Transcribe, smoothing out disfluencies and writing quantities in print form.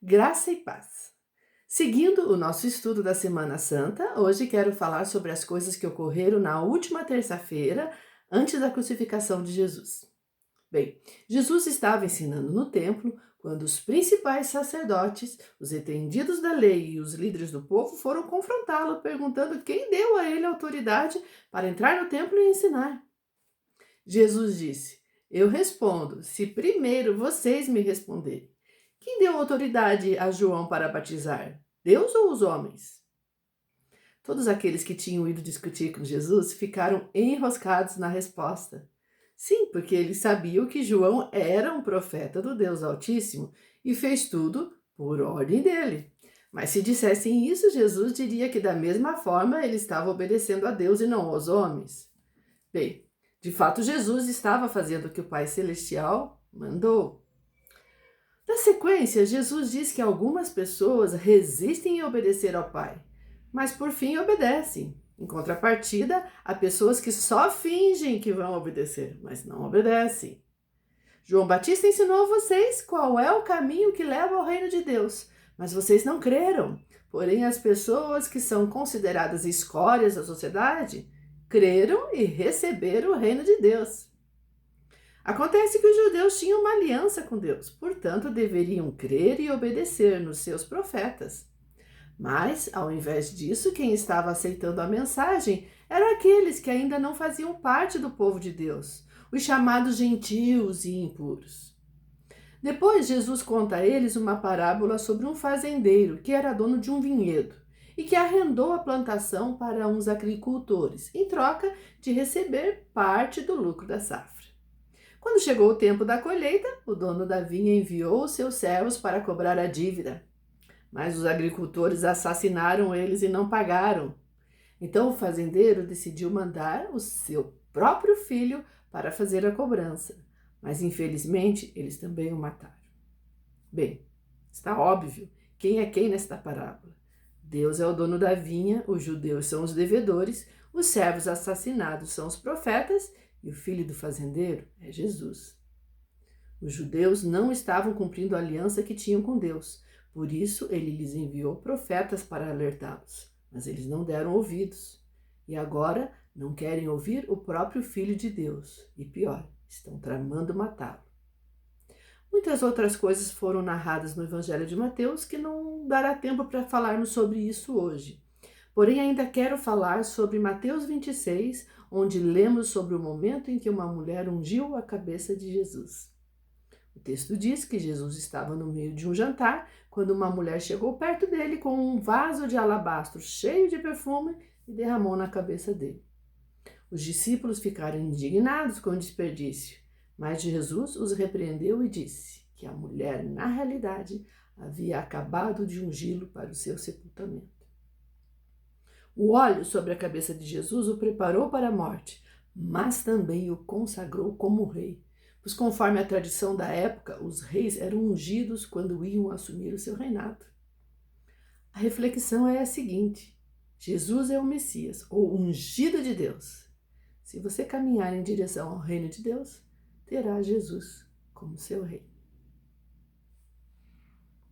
Graça e paz. Seguindo o nosso estudo da Semana Santa, hoje quero falar sobre as coisas que ocorreram na última terça-feira, antes da crucificação de Jesus. Bem, Jesus estava ensinando no templo quando os principais sacerdotes, os entendidos da lei e os líderes do povo foram confrontá-lo, perguntando quem deu a ele autoridade para entrar no templo e ensinar. Jesus disse: Eu respondo, se primeiro vocês me responderem. Quem deu autoridade a João para batizar? Deus ou os homens? Todos aqueles que tinham ido discutir com Jesus ficaram enroscados na resposta. Sim, porque eles sabiam que João era um profeta do Deus Altíssimo e fez tudo por ordem dele. Mas se dissessem isso, Jesus diria que da mesma forma ele estava obedecendo a Deus e não aos homens. Bem, de fato Jesus estava fazendo o que o Pai Celestial mandou. Na sequência, Jesus diz que algumas pessoas resistem em obedecer ao Pai, mas por fim obedecem. Em contrapartida, há pessoas que só fingem que vão obedecer, mas não obedecem. João Batista ensinou a vocês qual é o caminho que leva ao reino de Deus, mas vocês não creram. Porém, as pessoas que são consideradas escórias da sociedade creram e receberam o reino de Deus. Acontece que os judeus tinham uma aliança com Deus, portanto deveriam crer e obedecer nos seus profetas. Mas, ao invés disso, quem estava aceitando a mensagem eram aqueles que ainda não faziam parte do povo de Deus, os chamados gentios e impuros. Depois, Jesus conta a eles uma parábola sobre um fazendeiro que era dono de um vinhedo e que arrendou a plantação para uns agricultores, em troca de receber parte do lucro da safra. Quando chegou o tempo da colheita, o dono da vinha enviou os seus servos para cobrar a dívida. Mas os agricultores assassinaram eles e não pagaram. Então o fazendeiro decidiu mandar o seu próprio filho para fazer a cobrança. Mas infelizmente eles também o mataram. Bem, está óbvio quem é quem nesta parábola. Deus é o dono da vinha, os judeus são os devedores, os servos assassinados são os profetas e o filho do fazendeiro é Jesus. Os judeus não estavam cumprindo a aliança que tinham com Deus, por isso ele lhes enviou profetas para alertá-los, mas eles não deram ouvidos. E agora não querem ouvir o próprio Filho de Deus, e pior, estão tramando matá-lo. Muitas outras coisas foram narradas no Evangelho de Mateus que não dará tempo para falarmos sobre isso hoje. Porém, ainda quero falar sobre Mateus 26, onde lemos sobre o momento em que uma mulher ungiu a cabeça de Jesus. O texto diz que Jesus estava no meio de um jantar, quando uma mulher chegou perto dele com um vaso de alabastro cheio de perfume e derramou na cabeça dele. Os discípulos ficaram indignados com o desperdício, mas Jesus os repreendeu e disse que a mulher, na realidade, havia acabado de ungí-lo para o seu sepultamento. O óleo sobre a cabeça de Jesus o preparou para a morte, mas também o consagrou como rei, pois conforme a tradição da época, os reis eram ungidos quando iam assumir o seu reinado. A reflexão é a seguinte: Jesus é o Messias, ou ungido de Deus. Se você caminhar em direção ao reino de Deus, terá Jesus como seu rei.